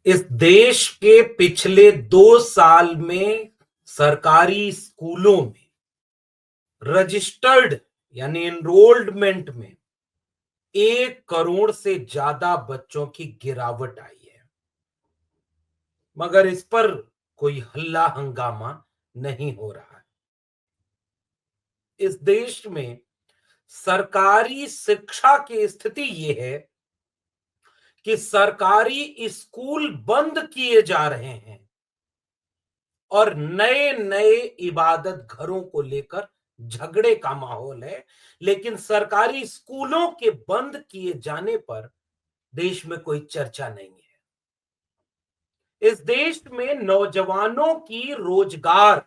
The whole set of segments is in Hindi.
इस देश के पिछले 2 साल में सरकारी स्कूलों में रजिस्टर्ड यानी एनरोल्डमेंट में 1 करोड़ से ज्यादा बच्चों की गिरावट आई है। मगर इस पर कोई हल्ला हंगामा नहीं हो रहा है। इस देश में सरकारी शिक्षा की स्थिति यह है कि सरकारी स्कूल बंद किए जा रहे हैं और नए नए इबादत घरों को लेकर झगड़े का माहौल है। लेकिन सरकारी स्कूलों के बंद किए जाने पर देश में कोई चर्चा नहीं है। इस देश में नौजवानों की रोजगार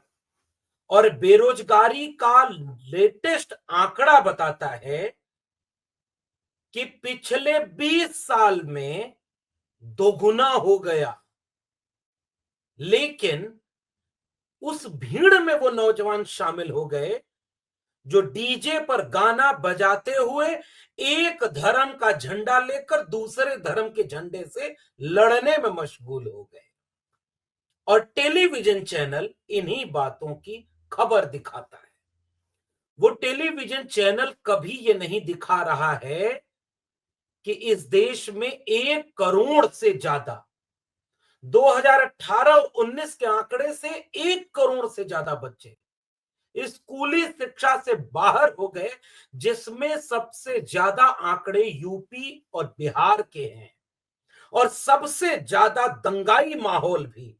और बेरोजगारी का लेटेस्ट आंकड़ा बताता है कि पिछले 20 साल में दोगुना हो गया। लेकिन उस भीड़ में वो नौजवान शामिल हो गए जो डीजे पर गाना बजाते हुए एक धर्म का झंडा लेकर दूसरे धर्म के झंडे से लड़ने में मशगूल हो गए। और टेलीविजन चैनल इन्हीं बातों की खबर दिखाता है। वो टेलीविजन चैनल कभी ये नहीं दिखा रहा है कि इस देश में 1 करोड़ से ज्यादा 2018-19 के आंकड़े से 1 करोड़ से ज्यादा बच्चे स्कूली शिक्षा से बाहर हो गए, जिसमें सबसे ज्यादा आंकड़े यूपी और बिहार के हैं। और सबसे ज्यादा दंगाई माहौल भी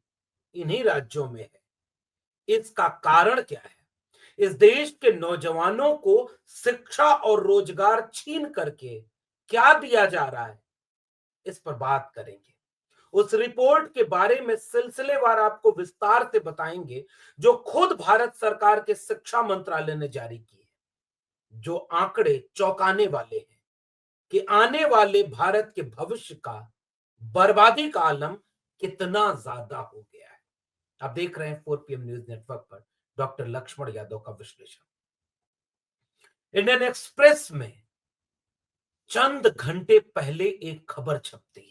इन्हीं राज्यों में है। इसका कारण क्या है? इस देश के नौजवानों को शिक्षा और रोजगार छीन करके क्या दिया जा रहा है, इस पर बात करेंगे। उस रिपोर्ट के बारे में सिलसिलेवार आपको विस्तार से बताएंगे जो खुद भारत सरकार के शिक्षा मंत्रालय ने जारी की है। जो आंकड़े चौंकाने वाले हैं कि आने वाले भारत के भविष्य का बर्बादी का आलम कितना ज्यादा हो गया है। आप देख रहे हैं 4 PM न्यूज नेटवर्क पर डॉक्टर लक्ष्मण यादव का विश्लेषण। इंडियन एक्सप्रेस में चंद घंटे पहले एक खबर छपती है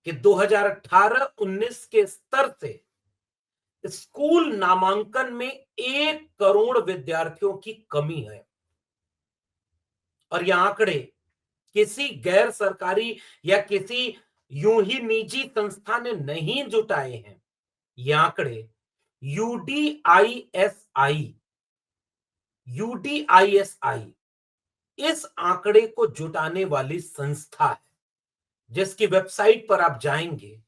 कि 2018-19 के स्तर से स्कूल नामांकन में 1 करोड़ विद्यार्थियों की कमी है। और ये आंकड़े किसी गैर सरकारी या किसी यूं ही निजी संस्था ने नहीं जुटाए हैं। ये आंकड़े यूडीआईएसआई यूडीआईएसआई इस आंकड़े को जुटाने वाली संस्था है, जिसकी वेबसाइट पर आप जाएंगे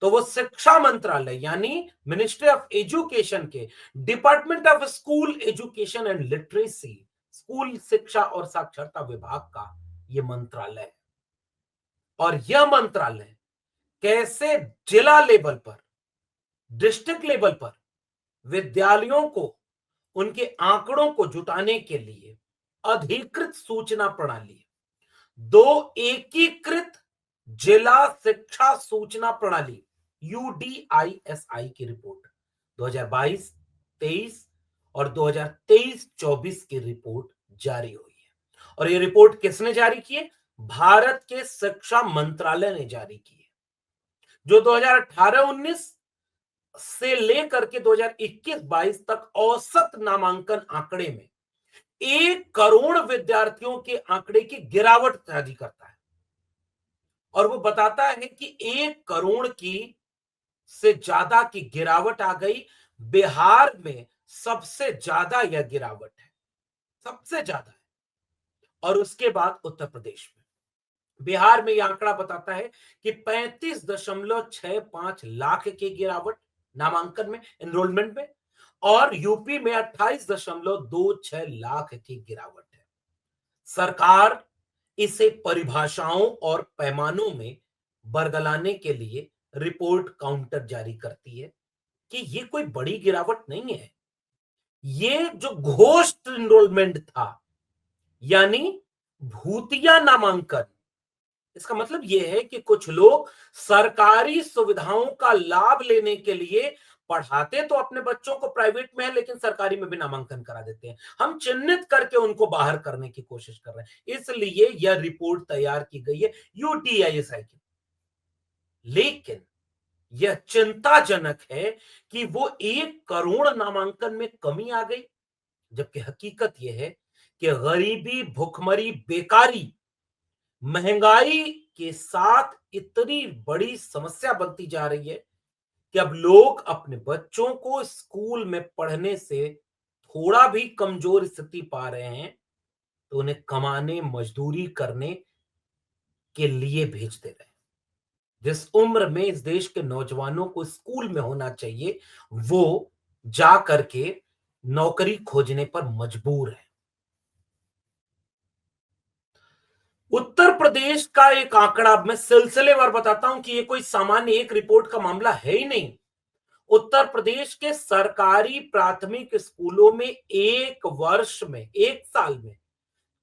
तो वो शिक्षा मंत्रालय यानी मिनिस्ट्री ऑफ एजुकेशन के department of school education and literacy, school शिक्षा और साक्षरता विभाग का ये मंत्रालय है। और यह मंत्रालय कैसे जिला लेवल पर, डिस्ट्रिक्ट लेवल पर विद्यालयों को उनके आंकड़ों को जुटाने के लिए अधिकृत सूचना प्रणाली, दो एकीकृत जिला शिक्षा सूचना प्रणाली यूडीआईएसआई की रिपोर्ट 2022-23 और 2023-24 की रिपोर्ट जारी हुई है। और ये रिपोर्ट किसने जारी की है? भारत के शिक्षा मंत्रालय ने जारी की है, जो 2018-19 से लेकर के 2021-22 तक औसत नामांकन आंकड़े में 1 करोड़ विद्यार्थियों के आंकड़े की गिरावट जारी करता है। और वो बताता है कि 1 करोड़ की से ज्यादा की गिरावट आ गई। बिहार में सबसे ज्यादा यह गिरावट है, सबसे ज्यादा है। और उसके बाद उत्तर प्रदेश में, बिहार में यह आंकड़ा बताता है कि 35.65 लाख की गिरावट नामांकन में, एनरोलमेंट में। और यूपी में 28.26 लाख की गिरावट है। सरकार इसे परिभाषाओं और पैमानों में बरगलाने के लिए रिपोर्ट काउंटर जारी करती है कि ये कोई बड़ी गिरावट नहीं है। ये जो घोस्ट एनरोलमेंट था, यानी भूतिया नामांकन, इसका मतलब यह है कि कुछ लोग सरकारी सुविधाओं का लाभ लेने के लिए पढ़ाते तो अपने बच्चों को प्राइवेट में है, लेकिन सरकारी में भी नामांकन करा देते हैं। हम चिन्हित करके उनको बाहर करने की कोशिश कर रहे हैं, इसलिए यह रिपोर्ट तैयार की गई है यूटीआईएसआई की। लेकिन यह चिंताजनक है कि वो 1 करोड़ नामांकन में कमी आ गई, जबकि हकीकत यह है कि गरीबी, भुखमरी, बेकारी, महंगाई के साथ इतनी बड़ी समस्या बनती जा रही है कि अब लोग अपने बच्चों को स्कूल में पढ़ने से थोड़ा भी कमजोर स्थिति पा रहे हैं तो उन्हें कमाने, मजदूरी करने के लिए भेज दे रहे हैं। जिस उम्र में इस देश के नौजवानों को स्कूल में होना चाहिए, वो जा करके नौकरी खोजने पर मजबूर है। उत्तर प्रदेश का एक आंकड़ा अब मैं सिलसिलेवार बताता हूं कि ये कोई सामान्य एक रिपोर्ट का मामला है ही नहीं। उत्तर प्रदेश के सरकारी प्राथमिक स्कूलों में एक वर्ष में, एक साल में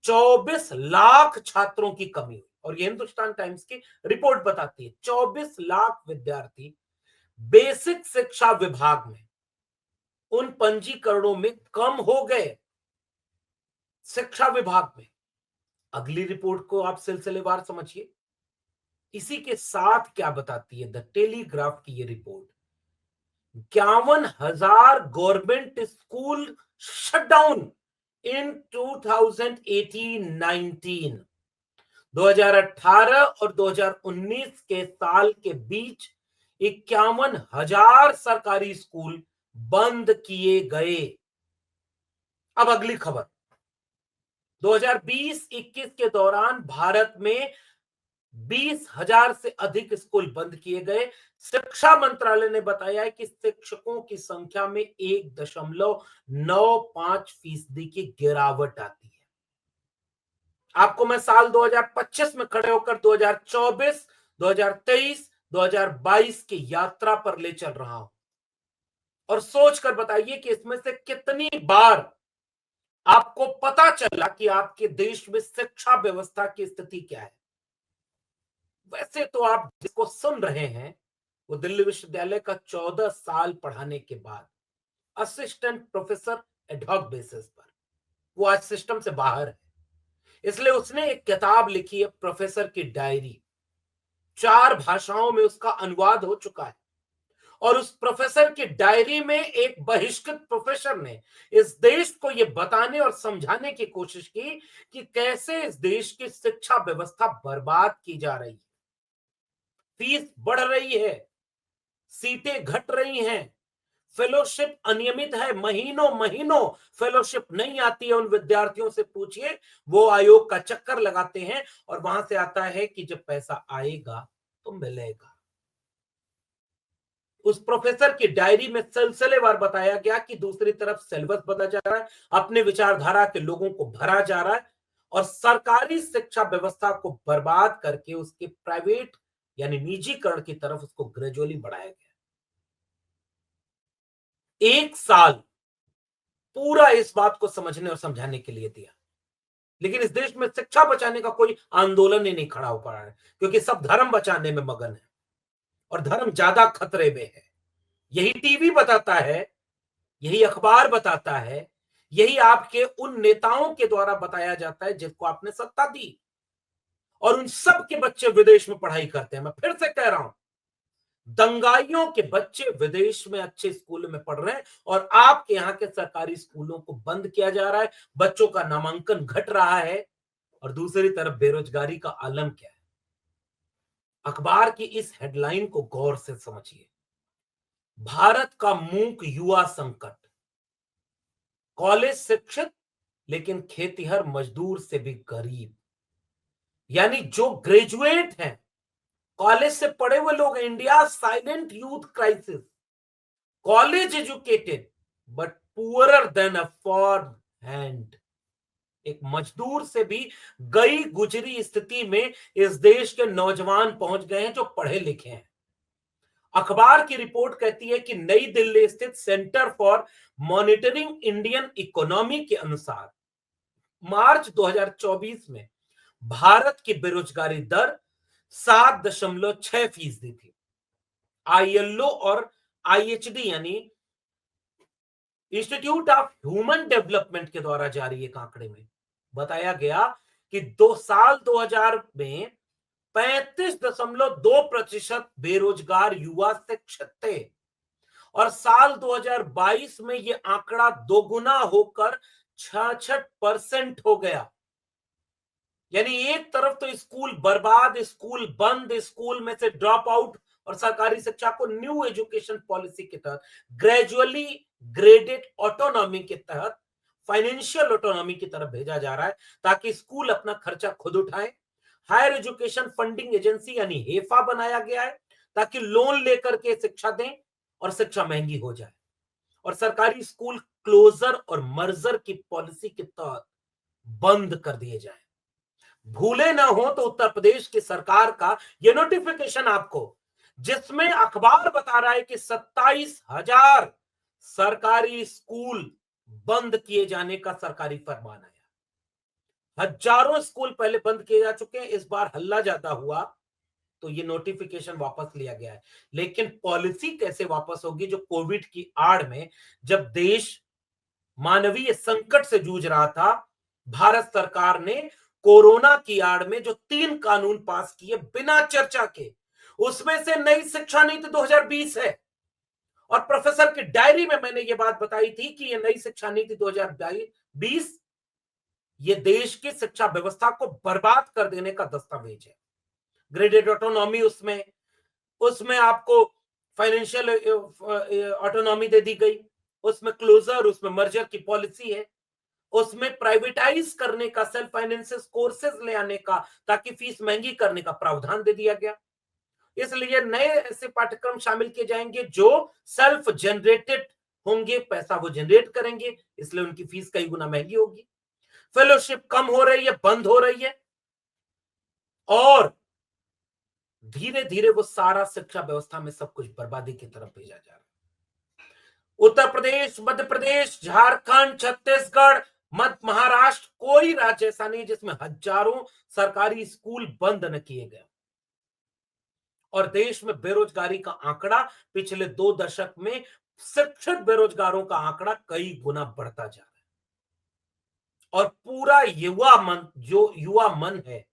24 लाख छात्रों की कमी हुई और ये हिंदुस्तान टाइम्स की रिपोर्ट बताती है। 24 लाख विद्यार्थी बेसिक शिक्षा विभाग में उन पंजीकरणों में कम हो गए। शिक्षा विभाग में अगली रिपोर्ट को आप सिलसिलेवार समझिए। इसी के साथ क्या बताती है द टेलीग्राफ की ये रिपोर्ट, 51,000 गवर्नमेंट स्कूल शटडाउन इन 2018-19। 2018 और 2019 के साल के बीच 51,000 सरकारी स्कूल बंद किए गए। अब अगली खबर, 2020-21 के दौरान भारत में 20,000 से अधिक स्कूल बंद किए गए। शिक्षा मंत्रालय ने बताया है कि शिक्षकों की संख्या में 1.95% की गिरावट आती है। आपको मैं साल 2025 में खड़े होकर 2024, 2023, 2022 की यात्रा पर ले चल रहा हूं और सोचकर बताइए कि इसमें से कितनी बार आपको पता चला कि आपके देश में शिक्षा व्यवस्था की स्थिति क्या है। वैसे तो आप जिसको सुन रहे हैं वो दिल्ली विश्वविद्यालय का 14 साल पढ़ाने के बाद असिस्टेंट प्रोफेसर एडहॉक बेसिस पर, वो आज सिस्टम से बाहर है। इसलिए उसने एक किताब लिखी है, प्रोफेसर की डायरी। 4 भाषाओं में उसका अनुवाद हो चुका है और उस प्रोफेसर की डायरी में एक बहिष्कृत प्रोफेसर ने इस देश को यह बताने और समझाने की कोशिश की कि कैसे इस देश की शिक्षा व्यवस्था बर्बाद की जा रही है। फीस बढ़ रही है, सीटें घट रही हैं, फेलोशिप अनियमित है, महीनों महीनों फेलोशिप नहीं आती है। उन विद्यार्थियों से पूछिए, वो आयोग का चक्कर लगाते हैं और वहां से आता है कि जब पैसा आएगा तो मिलेगा। उस प्रोफेसर की डायरी में सिलसिलेवार बताया गया कि दूसरी तरफ सिलेबस बदला जा रहा है, अपने विचारधारा के लोगों को भरा जा रहा है और सरकारी शिक्षा व्यवस्था को बर्बाद करके उसके प्राइवेट यानी निजीकरण की तरफ उसको ग्रेजुअली बढ़ाया गया। एक साल पूरा इस बात को समझने और समझाने के लिए दिया, लेकिन इस देश में शिक्षा बचाने का कोई आंदोलन ही नहीं खड़ा हो पा रहा है क्योंकि सब धर्म बचाने में मगन है और धर्म ज्यादा खतरे में है। यही टीवी बताता है, यही अखबार बताता है, यही आपके उन नेताओं के द्वारा बताया जाता है जिनको आपने सत्ता दी और उन सब के बच्चे विदेश में पढ़ाई करते हैं। मैं फिर से कह रहा हूं, दंगाइयों के बच्चे विदेश में अच्छे स्कूलों में पढ़ रहे हैं और आपके यहाँ के सरकारी स्कूलों को बंद किया जा रहा है, बच्चों का नामांकन घट रहा है और दूसरी तरफ बेरोजगारी का आलम क्या है। अखबार की इस हेडलाइन को गौर से समझिए, भारत का मूक युवा संकट, कॉलेज शिक्षित लेकिन खेतीहर मजदूर से भी गरीब, यानी जो ग्रेजुएट हैं, कॉलेज से पढ़े हुए लोग, India silent youth crisis, college educated but poorer than a farm hand, एक मजदूर से भी गई गुजरी स्थिति में इस देश के नौजवान पहुंच गए हैं जो पढ़े लिखे हैं। अखबार की रिपोर्ट कहती है कि नई दिल्ली स्थित centre for monitoring Indian economy के अनुसार मार्च 2024 में भारत की बेरोजगारी दर 7.6% थी। आईएलओ और आईएचडी यानी इंस्टीट्यूट ऑफ ह्यूमन डेवलपमेंट के द्वारा जारी एक आंकड़े में बताया गया कि 2000 में 35.2% बेरोजगार युवा शिक्षित थे और साल 2022 में यह आंकड़ा दोगुना होकर 66% हो गया। यानी एक तरफ तो स्कूल बर्बाद, स्कूल बंद, स्कूल में से ड्रॉप आउट और सरकारी शिक्षा को न्यू एजुकेशन पॉलिसी के तहत ग्रेजुअली ग्रेडेड ऑटोनॉमी के तहत फाइनेंशियल ऑटोनॉमी की तरफ भेजा जा रहा है ताकि स्कूल अपना खर्चा खुद उठाए। हायर एजुकेशन फंडिंग एजेंसी यानी हेफा बनाया गया है ताकि लोन लेकर के शिक्षा दें और शिक्षा महंगी हो जाए। और सरकारी स्कूल क्लोजर और मर्जर की पॉलिसी के तहत बंद कर दिए जाए। भूले ना हो तो उत्तर प्रदेश की सरकार का यह नोटिफिकेशन आपको, जिसमें अखबार बता रहा है कि 27,000 सरकारी स्कूल बंद किए जाने का सरकारी फरमान आया। हजारों स्कूल पहले बंद किए जा चुके हैं, इस बार हल्ला ज्यादा हुआ तो ये नोटिफिकेशन वापस लिया गया है। लेकिन पॉलिसी कैसे वापस होगी जो कोविड की आड़ में, जब देश मानवीय संकट से जूझ रहा था, भारत सरकार ने कोरोना की आड़ में जो 3 कानून पास किए बिना चर्चा के, उसमें से नई शिक्षा नीति 2020 है। और प्रोफेसर की डायरी में मैंने ये बात बताई थी कि ये नई शिक्षा नीति 2020 ये देश की शिक्षा व्यवस्था को बर्बाद कर देने का दस्तावेज है। ग्रेडेड ऑटोनॉमी उसमें उसमें आपको फाइनेंशियल ऑटोनॉमी दे दी गई, उसमें क्लोजर, उसमें मर्जर की पॉलिसी है, उसमें प्राइवेटाइज करने का, सेल्फ फाइनेंसेस कोर्सेज ले आने का ताकि फीस महंगी करने का प्रावधान दे दिया गया। इसलिए नए ऐसे पाठ्यक्रम शामिल किए जाएंगे जो सेल्फ जनरेटेड होंगे, पैसा वो जनरेट करेंगे, इसलिए उनकी फीस कई गुना महंगी होगी। फेलोशिप कम हो रही है, बंद हो रही है और धीरे धीरे वो सारा शिक्षा व्यवस्था में सब कुछ बर्बादी की तरफ भेजा जा रहा है। उत्तर प्रदेश, मध्य प्रदेश, झारखंड, छत्तीसगढ़, मध्य महाराष्ट्र, कोई राज्य ऐसा नहीं जिसमें हजारों सरकारी स्कूल बंद न किए गए। और देश में बेरोजगारी का आंकड़ा पिछले 2 दशक में शिक्षित बेरोजगारों का आंकड़ा कई गुना बढ़ता जा रहा है। और पूरा युवा मन है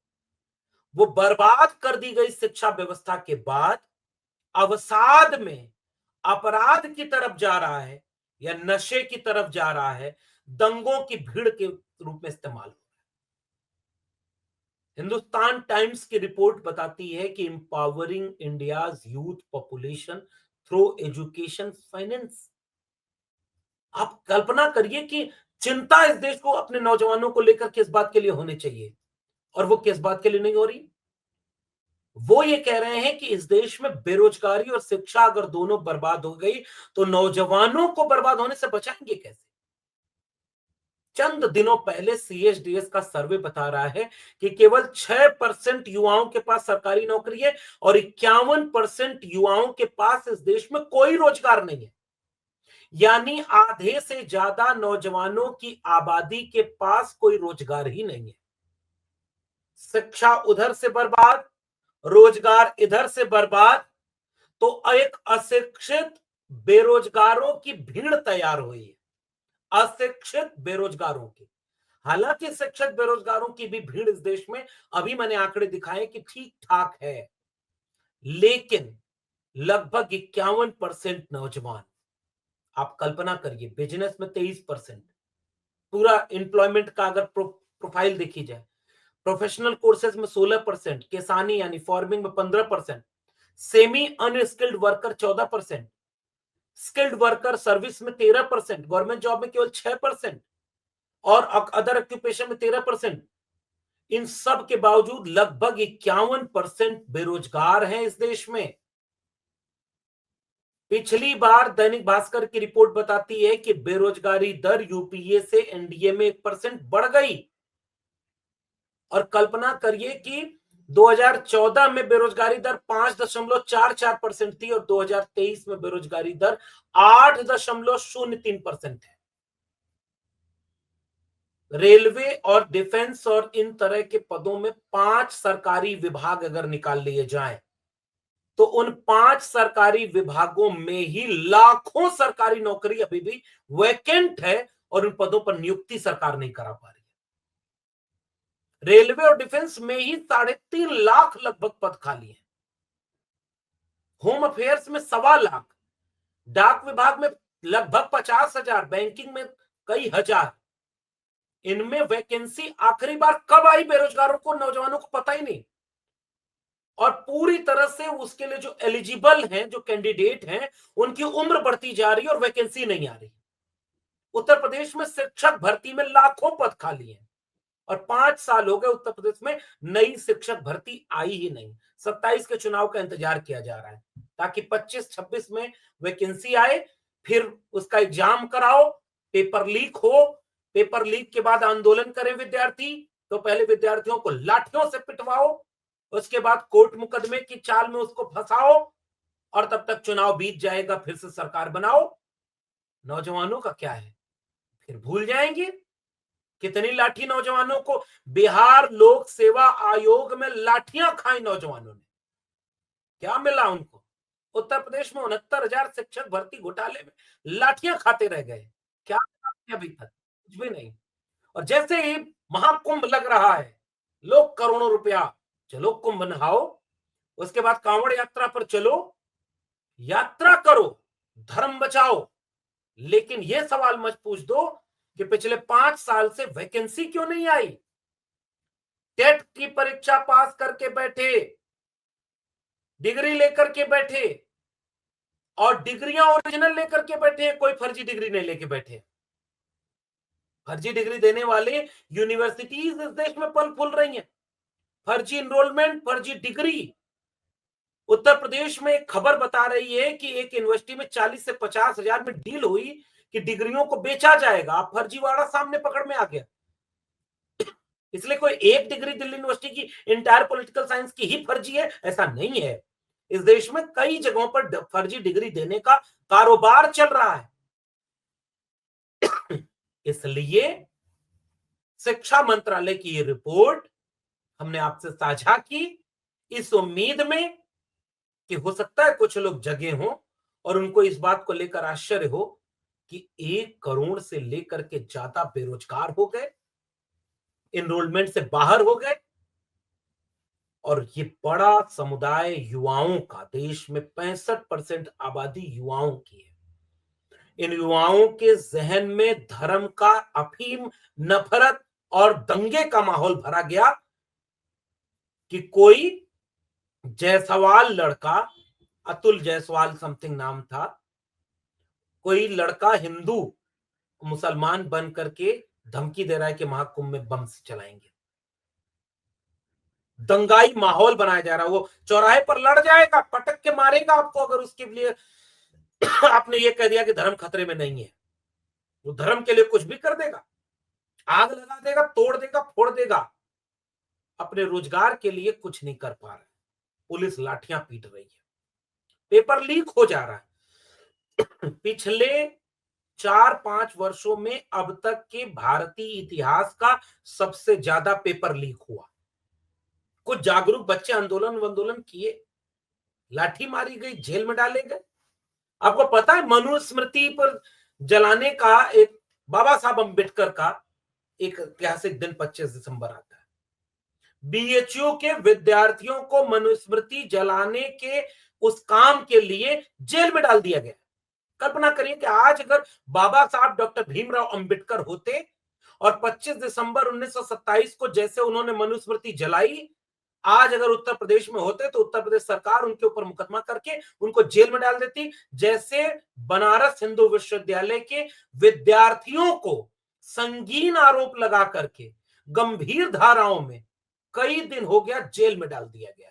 वो बर्बाद कर दी गई शिक्षा व्यवस्था के बाद अवसाद में अपराध की तरफ जा रहा है या नशे की तरफ जा रहा है, दंगों की भीड़ के रूप में इस्तेमाल हो रहा है। हिंदुस्तान टाइम्स की रिपोर्ट बताती है कि empowering India's youth population through education finance. आप कल्पना करिए कि चिंता इस देश को अपने नौजवानों को लेकर किस बात के लिए होनी चाहिए और वो किस बात के लिए नहीं हो रही। वो ये कह रहे हैं कि इस देश में बेरोजगारी और शिक्षा अगर दोनों बर्बाद हो गई तो नौजवानों को बर्बाद होने से बचाएंगे कैसे। चंद दिनों पहले सीएसडीएस का सर्वे बता रहा है कि केवल 6% युवाओं के पास सरकारी नौकरी है और 51% युवाओं के पास इस देश में कोई रोजगार नहीं है। यानी आधे से ज्यादा नौजवानों की आबादी के पास कोई रोजगार ही नहीं है। शिक्षा उधर से बर्बाद, रोजगार इधर से बर्बाद, तो एक अशिक्षित बेरोजगारों की भीड़ तैयार हुई है। अशिक्षित बेरोजगारों की, हालांकि शिक्षित बेरोजगारों की भी भीड़ इस देश में अभी मैंने आंकड़े दिखाए कि ठीक ठाक है, लेकिन लगभग 51% नौजवान। आप कल्पना करिए, बिजनेस में 23%, पूरा एम्प्लॉयमेंट का अगर प्रोफाइल देखी जाए, प्रोफेशनल कोर्सेज में 16%, किसानी यानी फार्मिंग में 15%, semi unskilled worker 14%, skilled worker service में 13%, गवर्नमेंट जॉब में केवल 6% और अदर ऑक्यूपेशन में 13%। इन सब के बावजूद लगभग 51% बेरोजगार हैं इस देश में। पिछली बार दैनिक भास्कर की रिपोर्ट बताती है कि बेरोजगारी दर यूपीए से एनडीए में 1% बढ़ गई। और कल्पना करिए कि 2014 में बेरोजगारी दर 5.44% थी और 2023 में बेरोजगारी दर 8.03% है। रेलवे और डिफेंस और इन तरह के पदों में 5 सरकारी विभाग अगर निकाल लिए जाएं तो उन 5 सरकारी विभागों में ही लाखों सरकारी नौकरी अभी भी वैकेंट है और उन पदों पर नियुक्ति सरकार नहीं करा पा रही। रेलवे और डिफेंस में ही 3.5 लाख लगभग पद खाली है। होम अफेयर्स में 1.25 लाख, डाक विभाग में लगभग 50,000, बैंकिंग में कई हजार। इनमें वैकेंसी आखिरी बार कब आई बेरोजगारों को, नौजवानों को पता ही नहीं। और पूरी तरह से उसके लिए जो एलिजिबल हैं, जो कैंडिडेट हैं, उनकी उम्र बढ़ती जा रही है और वैकेंसी नहीं आ रही। उत्तर प्रदेश में शिक्षक भर्ती में लाखों पद खाली हैं और 5 साल हो गए उत्तर प्रदेश में नई शिक्षक भर्ती आई ही नहीं। 27 के चुनाव का इंतजार किया जा रहा है ताकि 25-26 में वैकेंसी आए, फिर उसका एग्जाम कराओ, पेपर लीक हो, पेपर लीक के बाद आंदोलन करें विद्यार्थी, तो पहले विद्यार्थियों को लाठियों से पिटवाओ, उसके बाद कोर्ट मुकदमे की चाल में उसको फंसाओ और तब तक चुनाव बीत जाएगा, फिर से सरकार बनाओ। नौजवानों का क्या है, फिर भूल जाएंगे। कितनी लाठी नौजवानों को, बिहार लोक सेवा आयोग में लाठियां खाई नौजवानों ने, क्या मिला उनको? उत्तर प्रदेश में 69,000 शिक्षक भर्ती घोटाले में लाठियां खाते रह गए, क्या मिला अभी तक? कुछ भी नहीं। और जैसे ही महाकुंभ लग रहा है, लोग करोड़ों रुपया, चलो कुंभ नहाओ, उसके बाद कांवड़ यात्रा पर चलो, यात्रा करो, धर्म बचाओ, लेकिन यह सवाल मत पूछ दो कि पिछले 5 साल से वैकेंसी क्यों नहीं आई। टेट की परीक्षा पास करके बैठे, डिग्री लेकर के बैठे, और डिग्रियां ओरिजिनल लेकर के बैठे, कोई फर्जी डिग्री नहीं लेके बैठे। फर्जी डिग्री देने वाले यूनिवर्सिटीज इस देश में पल फूल रही हैं। फर्जी इनरोलमेंट, फर्जी डिग्री। उत्तर प्रदेश में एक खबर बता रही है कि एक यूनिवर्सिटी में 40 से 50,000 में डील हुई कि डिग्रियों को बेचा जाएगा। अब फर्जीवाड़ा सामने पकड़ में आ गया। इसलिए कोई एक डिग्री दिल्ली यूनिवर्सिटी की इंटायर पॉलिटिकल साइंस की ही फर्जी है, ऐसा नहीं है। इस देश में कई जगहों पर फर्जी डिग्री देने का कारोबार चल रहा है। इसलिए शिक्षा मंत्रालय की ये रिपोर्ट हमने आपसे साझा की, इस उम्मीद में कि हो सकता है कुछ लोग जगे हों और उनको इस बात को लेकर आश्चर्य हो कि 1 करोड़ से लेकर के ज्यादा बेरोजगार हो गए, एनरोलमेंट से बाहर हो गए। और ये बड़ा समुदाय युवाओं का, देश में 65% आबादी युवाओं की है। इन युवाओं के जहन में धर्म का अफीम, नफरत और दंगे का माहौल भरा गया कि कोई जायसवाल लड़का, अतुल जायसवाल समथिंग नाम था, कोई लड़का हिंदू मुसलमान बन करके धमकी दे रहा है कि महाकुंभ में बम से चलाएंगे। दंगाई माहौल बनाया जा रहा है। वो चौराहे पर लड़ जाएगा, पटक के मारेगा आपको अगर उसके लिए आपने ये कह दिया कि धर्म खतरे में नहीं है। वो धर्म के लिए कुछ भी कर देगा, आग लगा देगा, तोड़ देगा, फोड़ देगा। अपने रोजगार के लिए कुछ नहीं कर पा रहा है। पुलिस लाठियां पीट रही है, पेपर लीक हो जा रहा है। पिछले 4-5 वर्षों में अब तक के भारतीय इतिहास का सबसे ज्यादा पेपर लीक हुआ। कुछ जागरूक बच्चे आंदोलन किए, लाठी मारी गई, जेल में डाले गए। आपको पता है मनुस्मृति पर जलाने का एक बाबा साहब अंबेडकर का एक ऐतिहासिक दिन 25 दिसंबर आता है। बीएचयू के विद्यार्थियों को मनुस्मृति जलाने के उस काम के लिए जेल में डाल दिया गया। कल्पना करिए कि आज अगर बाबा साहब डॉक्टर भीमराव अंबेडकर होते और 25 दिसंबर 1927 को जैसे उन्होंने मनुस्मृति जलाई, आज अगर उत्तर प्रदेश में होते तो उत्तर प्रदेश सरकार उनके ऊपर मुकदमा करके उनको जेल में डाल देती। जैसे बनारस हिंदू विश्वविद्यालय के विद्यार्थियों को संगीन आरोप लगा करके गंभीर धाराओं में कई दिन हो गया जेल में डाल दिया गया।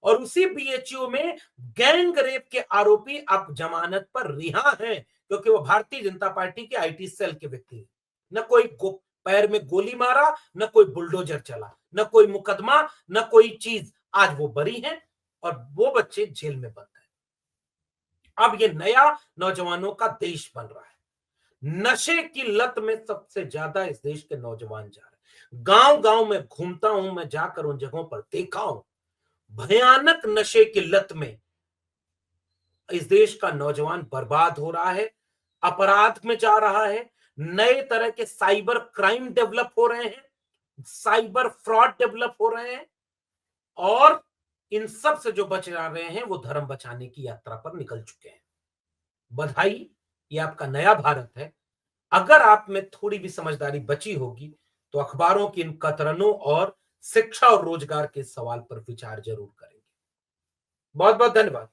और उसी बीएचयू में गैंग रेप के आरोपी अब जमानत पर रिहा हैं, क्योंकि वो भारतीय जनता पार्टी के आईटी सेल के व्यक्ति। न कोई पैर में गोली मारा, न कोई बुलडोजर चला, न कोई मुकदमा, न कोई चीज, आज वो बरी हैं और वो बच्चे जेल में बंद हैं। अब ये नया नौजवानों का देश बन रहा है। नशे की लत में सबसे ज्यादा इस देश के नौजवान जा रहे हैं। गांव गांव में घूमता हूं मैं, जाकर उन जगहों पर देखा हूं, भयानक नशे की लत में इस देश का नौजवान बर्बाद हो रहा है, अपराध में जा रहा है। नए तरह के साइबर क्राइम डेवलप हो रहे हैं। साइबर फ्रॉड डेवलप हो रहे हैं और इन सब से जो बच जा रहे हैं वो धर्म बचाने की यात्रा पर निकल चुके हैं। बधाई, ये आपका नया भारत है। अगर आप में थोड़ी भी समझदारी बची होगी तो अखबारों की इन कतरनों और शिक्षा और रोजगार के सवाल पर विचार जरूर करेंगे। बहुत बहुत धन्यवाद।